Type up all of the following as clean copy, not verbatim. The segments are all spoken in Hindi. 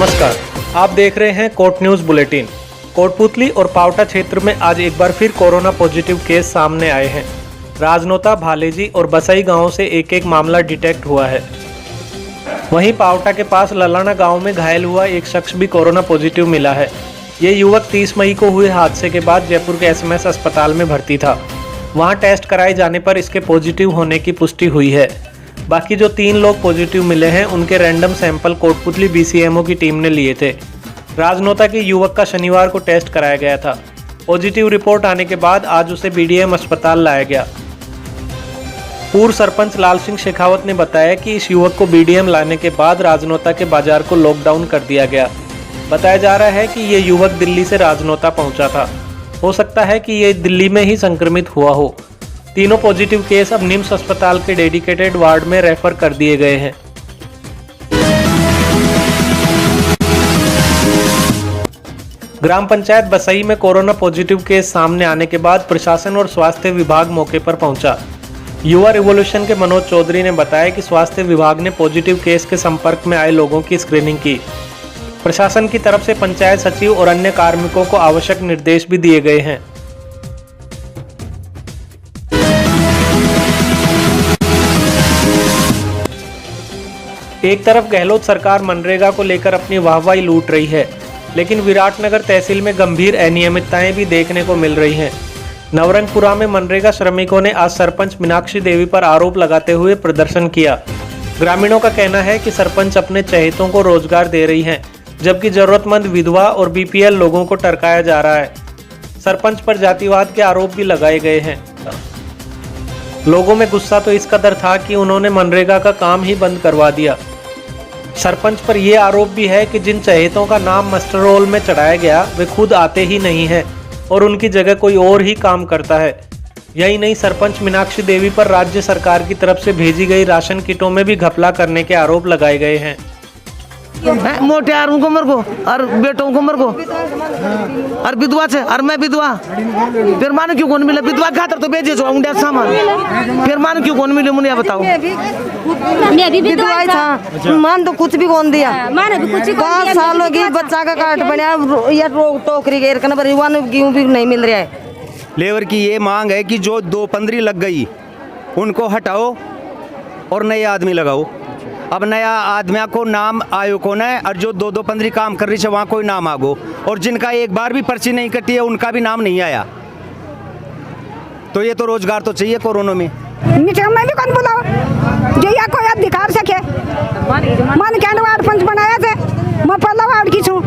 नमस्कार, आप देख रहे हैं कोट न्यूज़ बुलेटिन। कोटपुतली और पावटा क्षेत्र में आज एक बार फिर कोरोना पॉजिटिव केस सामने आए हैं। राजनोता, भालेजी और बसई गांव से एक एक मामला डिटेक्ट हुआ है। वहीं पावटा के पास ललाना गांव में घायल हुआ एक शख्स भी कोरोना पॉजिटिव मिला है। ये युवक 30 मई को हुए हादसे के बाद जयपुर के एसएमएस अस्पताल में भर्ती था। वहां टेस्ट कराए जाने पर इसके पॉजिटिव होने की पुष्टि हुई है। बाकी जो 3 लोग पॉजिटिव मिले हैं उनके रैंडम सैंपल कोटपुतली बीसीएमओ की टीम ने लिए थे। राजनोता के युवक का शनिवार को टेस्ट कराया गया था। पॉजिटिव रिपोर्ट आने के बाद आज उसे बीडीएम अस्पताल लाया गया। पूर्व सरपंच लाल सिंह शेखावत ने बताया कि इस युवक को बीडीएम लाने के बाद राजनोता के बाजार को लॉकडाउन कर दिया गया। बताया जा रहा है कि ये युवक दिल्ली से राजनोता पहुंचा था। हो सकता है कि ये दिल्ली में ही संक्रमित हुआ हो। तीनों पॉजिटिव केस अब निम्स अस्पताल के डेडिकेटेड वार्ड में रेफर कर दिए गए हैं। ग्राम पंचायत बसई में कोरोना पॉजिटिव केस सामने आने के बाद प्रशासन और स्वास्थ्य विभाग मौके पर पहुंचा। युवा रिवॉल्यूशन के मनोज चौधरी ने बताया कि स्वास्थ्य विभाग ने पॉजिटिव केस के संपर्क में आए लोगों की स्क्रीनिंग की। प्रशासन की तरफ से पंचायत सचिव और अन्य कार्मिकों को आवश्यक निर्देश भी दिए गए हैं। एक तरफ गहलोत सरकार मनरेगा को लेकर अपनी वाहवाही लूट रही है, लेकिन विराटनगर तहसील में गंभीर अनियमितताएं भी देखने को मिल रही हैं। नवरंगपुरा में मनरेगा श्रमिकों ने आज सरपंच मीनाक्षी देवी पर आरोप लगाते हुए प्रदर्शन किया। ग्रामीणों का कहना है कि सरपंच अपने चहेतों को रोजगार दे रही हैं, जबकि जरूरतमंद विधवा और बीपीएल लोगों को टरकाया जा रहा है। सरपंच पर जातिवाद के आरोप भी लगाए गए हैं। लोगों में गुस्सा तो इस कदर था कि उन्होंने मनरेगा का काम ही बंद करवा दिया। सरपंच पर यह आरोप भी है कि जिन चहेतों का नाम मस्टर रोल में चढ़ाया गया वे खुद आते ही नहीं हैं और उनकी जगह कोई और ही काम करता है। यही नहीं, सरपंच मीनाक्षी देवी पर राज्य सरकार की तरफ से भेजी गई राशन किटों में भी घपला करने के आरोप लगाए गए हैं। मोटे यार उनको मर को और बेटों को मर को और विधवा से और मैं विधवा फिर मान क्यों कौन मिला विधवा खातर तो बेचे जो उंडा सामान फिर मान क्यों कौन मिले मुझे बताओ। मैं भी विधवा था, मान तो कुछ भी कौन दिया। मान अभी कुछ 5 साल हो गए बच्चा का कार्ड बनाया या टोकरी के रखना पर युवा गेहूं भी नहीं मिल रहा है। लेबर की ये मांग है कि जो 2 पंद्री लग गई उनको हटाओ और नए आदमी लगाओ। अब नया आदमिया को नाम आयो कौन है और जो 2 पंद्री काम कर रही है वहाँ कोई नाम आगो और जिनका एक बार भी पर्ची नहीं कटी है उनका भी नाम नहीं आया। तो ये तो रोजगार तो चाहिए कोरोना में। मैं भी कौन बुलाओ जो या कोई अधिकार सके मन क्या वार्ड पंच बनाया थे मैं पहला वार्ड की छूं।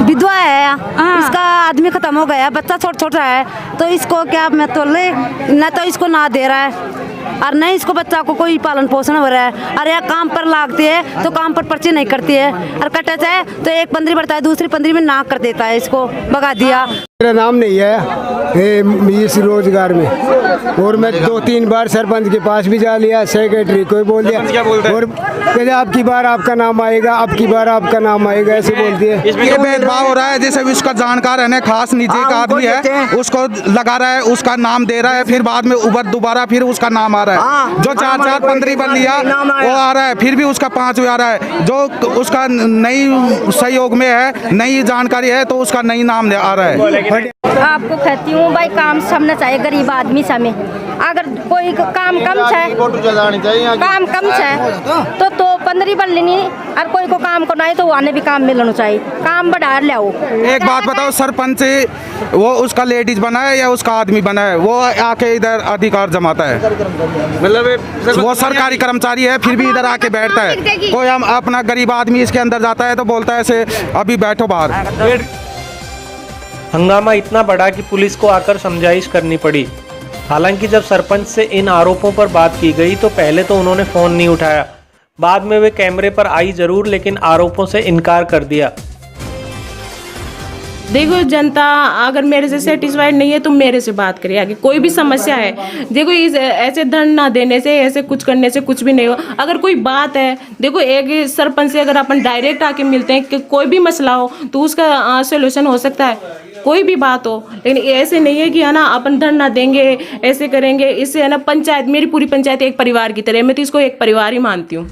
विधवा है, इसका आदमी खत्म हो गया, बच्चा छोटा है तो इसको क्या मैं तो ले न तो इसको ना दे रहा है और नहीं इसको बच्चा को कोई पालन पोषण हो रहा है। अरे काम पर लागती है तो काम पर पर्ची नहीं करती है और कटे है तो एक पंद्री बढ़ता है दूसरी पंद्री में ना कर देता है, इसको भगा दिया। मेरा नाम नहीं है इस रोजगार में और मैं 2-3 बार सरपंच के पास भी जा लिया, सेक्रेटरी को बोल दिया और कहते अब की बार आपका नाम आएगा, अब की बार आपका नाम आएगा, ऐसे बोलती है। ये भेदभाव हो रहा है। जैसे उसका जानकार है, खास निजी का आदमी है, उसको लगा रहा है, उसका नाम दे रहा है, फिर बाद में दोबारा फिर उसका नाम आ रहा है। जो 4 पंद्री बन लिया वो आ रहा है, फिर भी उसका 5 आ रहा है। जो उसका नई सहयोग में है, नई जानकारी है तो उसका नई नाम आ रहा है। आपको कहती हूँ भाई काम समझना चाहिए गरीब आदमी समय अगर कोई काम कम है तो 15 बन लेनी और कोई को काम को नहीं तो आने भी काम मिलना चाहिए, काम बढ़ा ले। एक बात बताओ, सरपंच वो उसका लेडीज बना है या उसका आदमी बना है, वो आके इधर अधिकार जमाता है। मतलब वो सरकारी कर्मचारी है फिर भी इधर आके बैठता है। कोई हम अपना गरीब आदमी इसके अंदर जाता है तो बोलता है ऐसे अभी बैठो बाहर। हंगामा इतना बड़ा कि पुलिस को आकर समझाइश करनी पड़ी। हालांकि जब सरपंच से इन आरोपों पर बात की गई तो पहले तो उन्होंने फोन नहीं उठाया, बाद में वे कैमरे पर आई जरूर लेकिन आरोपों से इनकार कर दिया। देखो जनता अगर मेरे से सेटिस्फाइड नहीं है तो मेरे से बात करे, आगे कोई भी समस्या है। देखो इस ऐसे धरना देने से, ऐसे कुछ करने से कुछ भी नहीं हो। अगर कोई बात है, देखो एक सरपंच से अगर अपन डायरेक्ट आके मिलते हैं कि कोई भी मसला हो तो उसका सोल्यूशन हो सकता है, कोई भी बात हो। लेकिन ऐसे नहीं है कि है ना अपन धरना देंगे ऐसे करेंगे, इससे है ना पंचायत, मेरी पूरी पंचायत एक परिवार की तरह, मैं तो इसको एक परिवार ही मानती हूँ।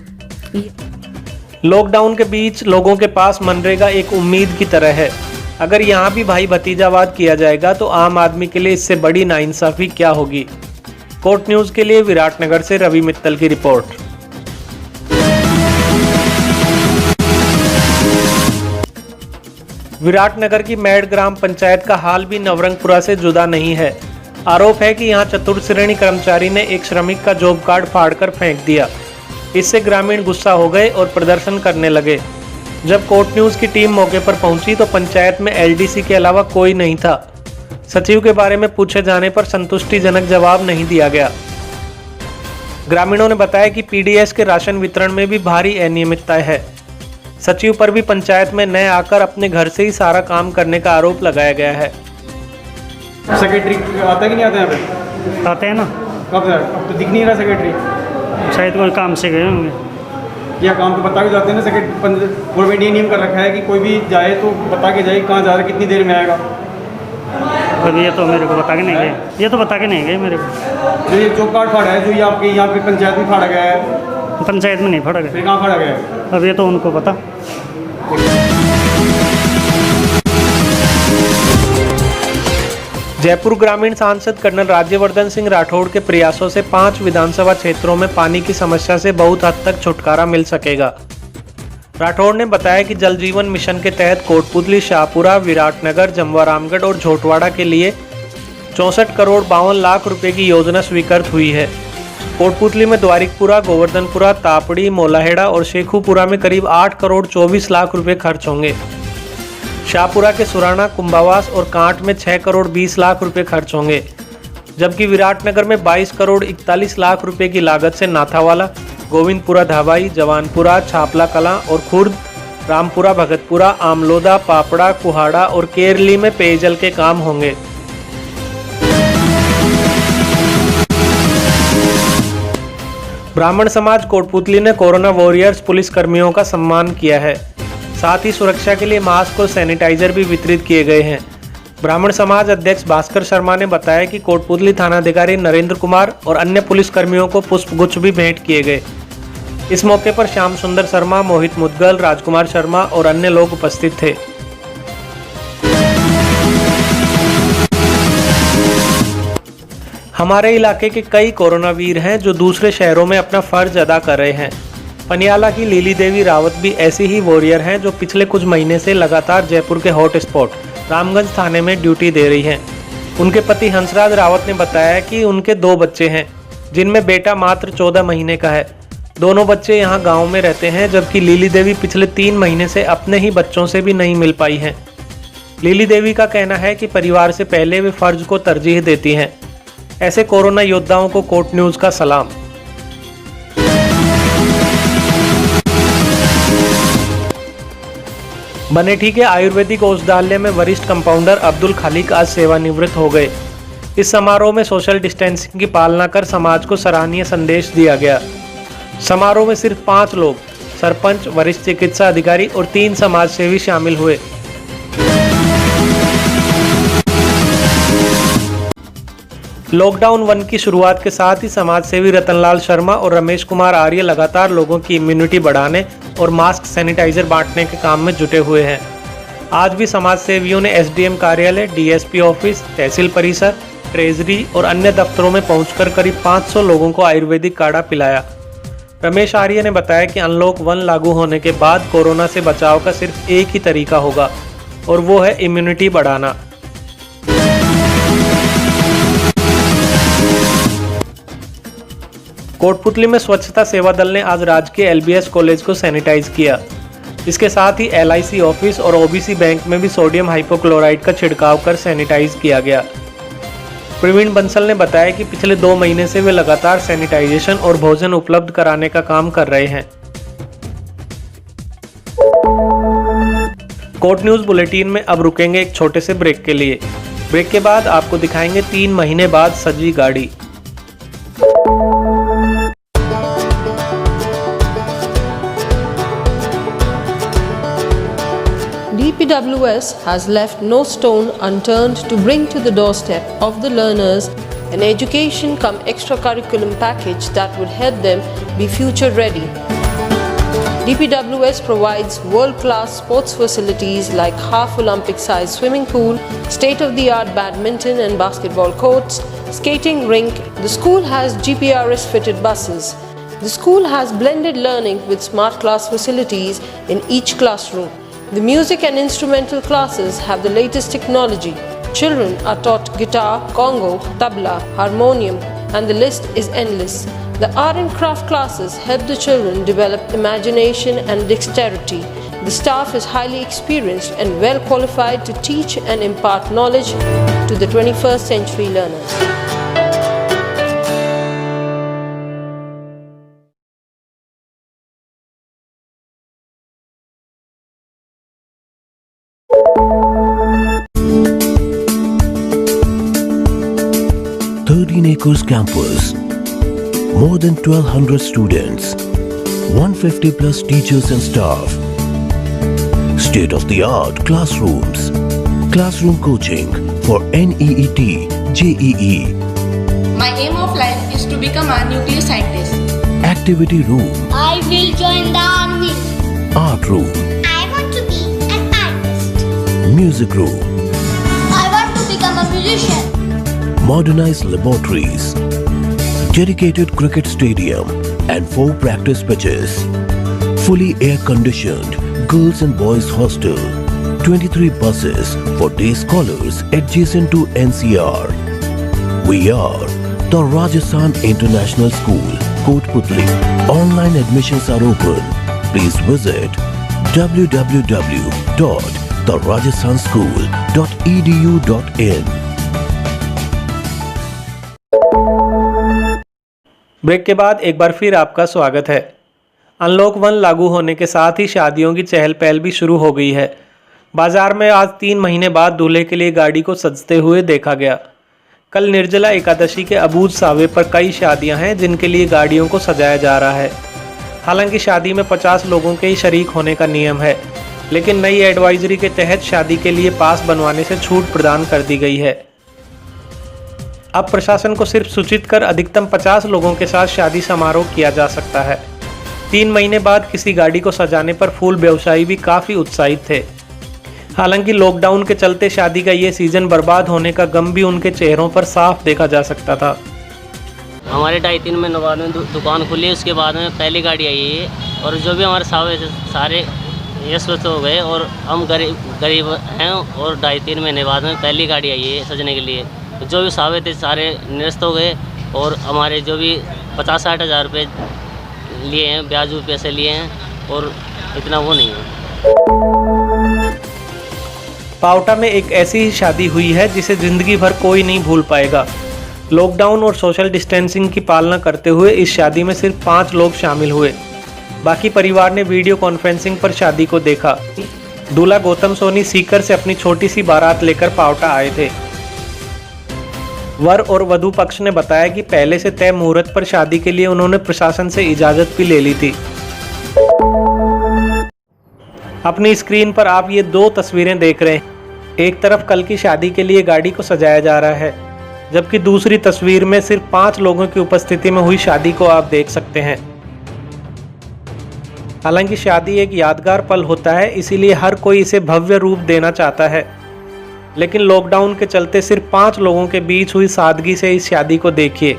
लॉकडाउन के बीच लोगों के पास मनरेगा एक उम्मीद की तरह है। अगर यहाँ भी भाई भतीजावाद किया जाएगा तो आम आदमी के लिए इससे बड़ी नाइंसाफी क्या होगी। कोर्ट न्यूज़ के लिए विराटनगर से रवि मित्तल की रिपोर्ट। विराटनगर की मैड ग्राम पंचायत का हाल भी नवरंगपुरा से जुदा नहीं है। आरोप है कि यहाँ चतुर्थ श्रेणी कर्मचारी ने एक श्रमिक का जॉब कार्ड फाड़कर फेंक दिया। इससे ग्रामीण गुस्सा हो गए और प्रदर्शन करने लगे। जब कोर्ट न्यूज़ की टीम मौके पर पहुंची तो पंचायत में एलडीसी के अलावा कोई नहीं था। सचिव के बारे में पूछे जाने पर संतुष्टिजनक जवाब नहीं दिया गया। ग्रामीणों ने बताया कि पीडीएस के राशन वितरण में भी भारी अनियमितता है। सचिव पर भी पंचायत में नए आकर अपने घर से ही सारा काम करने का आरोप लगाया गया है। सेक्रेटरी आता कि नहीं आता यहाँ पे? आते हैं ना। कब अब तो दिख नहीं रहा सेक्रेटरी। शायद कोई काम से गए होंगे। या काम तो बता के जाते हैं ना। सेक्रेटरी गवर्नमेंट ये नियम कर रखा है कि कोई भी जाए तो बता के जाए कहाँ जा रहा है, कितनी देर में आएगा। अब ये तो मेरे को बता के नहीं गए। ये तो बता के नहीं गए मेरे को। जो ये जॉब कार्ड फाड़ा है, जो ये आपके यहाँ पे पंचायत में फाड़ा गया है। पंचायत में नहीं फाड़ा गया। फिर कहाँ फाड़ा गया है? अब ये तो उनको पता। जयपुर ग्रामीण सांसद कर्नल राज्यवर्धन सिंह राठौड़ के प्रयासों से 5 विधानसभा क्षेत्रों में पानी की समस्या से बहुत हद तक छुटकारा मिल सकेगा। राठौड़ ने बताया कि जल जीवन मिशन के तहत कोटपुतली, शाहपुरा, विराटनगर, जमवारामगढ़ और झोटवाड़ा के लिए 64 करोड़ 52 लाख रुपए की योजना स्वीकृत हुई है। कोटपुतली में द्वारिकपुरा, गोवर्धनपुरा, तापड़ी, मोलाहेड़ा और शेखुपुरा में करीब 8 करोड़ 24 लाख रुपए खर्च होंगे। शाहपुरा के सुराना, कुंभावास और कांट में 6 करोड़ 20 लाख रुपए खर्च होंगे, जबकि विराटनगर में 22 करोड़ 41 लाख रुपए की लागत से नाथावाला, गोविंदपुरा धाबाई, जवानपुरा, छापला कलां और खुर्द, रामपुरा, भगतपुरा, आमलोदा, पापड़ा, कुहाड़ा और केरली में पेयजल के काम होंगे। ब्राह्मण समाज कोटपुतली ने कोरोना वॉरियर्स पुलिस कर्मियों का सम्मान किया है। साथ ही सुरक्षा के लिए मास्क और सैनिटाइजर भी वितरित किए गए हैं। ब्राह्मण समाज अध्यक्ष भास्कर शर्मा ने बताया कि कोटपुतली थानाधिकारी नरेंद्र कुमार और अन्य पुलिस कर्मियों को पुष्पगुच्छ भी भेंट किए गए। इस मौके पर श्याम सुंदर शर्मा, मोहित मुदगल, राजकुमार शर्मा और अन्य लोग उपस्थित थे। हमारे इलाके के कई कोरोना वीर हैं जो दूसरे शहरों में अपना फर्ज अदा कर रहे हैं। पनियाला की लीली देवी रावत भी ऐसी ही वॉरियर हैं जो पिछले कुछ महीने से लगातार जयपुर के हॉट स्पॉट रामगंज थाने में ड्यूटी दे रही हैं। उनके पति हंसराज रावत ने बताया कि उनके 2 बच्चे हैं, जिनमें बेटा मात्र 14 महीने का है। दोनों बच्चे यहाँ गांव में रहते हैं, जबकि लीली देवी पिछले 3 महीने से अपने ही बच्चों से भी नहीं मिल पाई हैं। लीली देवी का कहना है कि परिवार से पहले वे फर्ज को तरजीह देती हैं। ऐसे कोरोना योद्धाओं को कोर्ट न्यूज़ का सलाम। बनेठी के आयुर्वेदिक औषधालय में वरिष्ठ कंपाउंडर अब्दुल खालिक आज सेवानिवृत्त हो गए। इस समारोह में सोशल डिस्टेंसिंग की पालना कर समाज को सराहनीय संदेश दिया गया। समारोह में सिर्फ 5 लोग, सरपंच, वरिष्ठ चिकित्सा अधिकारी और 3 समाजसेवी शामिल हुए। लॉकडाउन 1 की शुरुआत के साथ ही समाजसेवी रतनलाल शर्मा और रमेश कुमार आर्य लगातार लोगों की इम्यूनिटी बढ़ाने और मास्क, सैनिटाइजर बांटने के काम में जुटे हुए हैं। आज भी समाजसेवियों ने एसडीएम कार्यालय, डीएसपी ऑफिस, तहसील परिसर, ट्रेजरी और अन्य दफ्तरों में पहुंचकर करीब 500 लोगों को आयुर्वेदिक काढ़ा पिलाया। रमेश आर्य ने बताया कि अनलॉक 1 लागू होने के बाद कोरोना से बचाव का सिर्फ एक ही तरीका होगा और वो है इम्यूनिटी बढ़ाना। कोटपुतली में स्वच्छता सेवा दल ने आज राजकीय एलबीएस कॉलेज को सैनिटाइज किया। इसके साथ ही एलआईसी ऑफिस और ओबीसी बैंक में भी सोडियम हाइपोक्लोराइड का छिड़काव कर सैनिटाइज किया गया। प्रवीण बंसल ने बताया कि पिछले 2 महीने से वे लगातार सैनिटाइजेशन और भोजन उपलब्ध कराने का काम कर रहे हैं। कोर्ट न्यूज़ बुलेटिन में अब रुकेंगे एक छोटे से ब्रेक के लिए। ब्रेक के बाद आपको दिखाएंगे 3 महीने बाद सजी गाड़ी। DPWS has left no stone unturned to bring to the doorstep of the learners an education cum extracurriculum package that would help them be future ready. DPWS provides world-class sports facilities like half Olympic-sized swimming pool, state-of-the-art badminton and basketball courts, skating rink. The school has GPRS-fitted buses. The school has blended learning with smart class facilities in each classroom. The music and instrumental classes have the latest technology. Children are taught guitar, congo, tabla, harmonium, and the list is endless. The art and craft classes help the children develop imagination and dexterity. The staff is highly experienced and well qualified to teach and impart knowledge to the 21st century learners. Acres campus, more than 1200 students, 150 plus teachers and staff, state-of-the-art classrooms, classroom coaching for NEET, JEE. My aim of life is to become a nuclear scientist. Activity room, I will join the army. art room, I want to be an artist. music room, I want to become a musician. modernized laboratories, dedicated cricket stadium and 4 practice pitches, fully air-conditioned girls and boys hostel, 23 buses for day scholars adjacent to NCR. We are the Rajasthan International School, Kotputli. Online admissions are open. Please visit www.therajasthanschool.edu.in. Break के बाद एक बार फिर आपका स्वागत है। अनलॉक 1 लागू होने के साथ ही शादियों की चहल पहल भी शुरू हो गई है। बाजार में आज 3 महीने बाद दूल्हे के लिए गाड़ी को सजते हुए देखा गया। कल निर्जला एकादशी के अबूझ सावे पर कई शादियां हैं जिनके लिए गाड़ियों को सजाया जा रहा है। हालांकि शादी में 50 लोगों के ही शरीक होने का नियम है, लेकिन नई एडवाइजरी के तहत शादी के लिए पास बनवाने से छूट प्रदान कर दी गई है। अब प्रशासन को सिर्फ सूचित कर अधिकतम 50 लोगों के साथ शादी समारोह किया जा सकता है। 3 महीने बाद किसी गाड़ी को सजाने पर फूल व्यवसायी भी काफ़ी उत्साहित थे। हालांकि लॉकडाउन के चलते शादी का ये सीज़न बर्बाद होने का गम भी उनके चेहरों पर साफ देखा जा सकता था। हमारे 2.5-3 महीने बाद में दुकान खुली, उसके बाद में पहली गाड़ी आई है और जो भी हमारे सारे यशस्वी हो गए और हम गरीब हैं और 2.5-3 महीने बाद में पहली गाड़ी आई है सजने के लिए। जो भी सावे थे सारे निरस्त हो गए और हमारे जो भी 50-60 हज़ार रुपये लिए हैं, ब्याजू पैसे लिए हैं और इतना वो नहीं है। पावटा में एक ऐसी ही शादी हुई है जिसे ज़िंदगी भर कोई नहीं भूल पाएगा। लॉकडाउन और सोशल डिस्टेंसिंग की पालना करते हुए इस शादी में सिर्फ 5 लोग शामिल हुए। बाकी परिवार ने वीडियो कॉन्फ्रेंसिंग पर शादी को देखा। दूल्हा गौतम सोनी सीकर से अपनी छोटी सी बारात लेकर पावटा आए थे। वर और वधू पक्ष ने बताया कि पहले से तय मुहूर्त पर शादी के लिए उन्होंने प्रशासन से इजाज़त भी ले ली थी। अपनी स्क्रीन पर आप ये 2 तस्वीरें देख रहे हैं। एक तरफ कल की शादी के लिए गाड़ी को सजाया जा रहा है, जबकि दूसरी तस्वीर में सिर्फ 5 लोगों की उपस्थिति में हुई शादी को आप देख सकते हैं। हालांकि शादी एक यादगार पल होता है, इसीलिए हर कोई इसे भव्य रूप देना चाहता है, लेकिन लॉकडाउन के चलते सिर्फ 5 लोगों के बीच हुई सादगी से इस शादी को देखिए।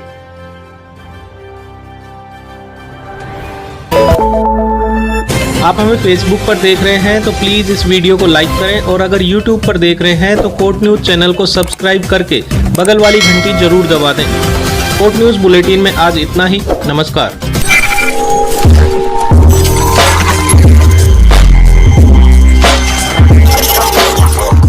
आप हमें फेसबुक पर देख रहे हैं तो प्लीज़ इस वीडियो को लाइक करें और अगर यूट्यूब पर देख रहे हैं तो कोट न्यूज़ चैनल को सब्सक्राइब करके बगल वाली घंटी जरूर दबा दें। कोट न्यूज़ बुलेटिन में आज इतना ही। नमस्कार।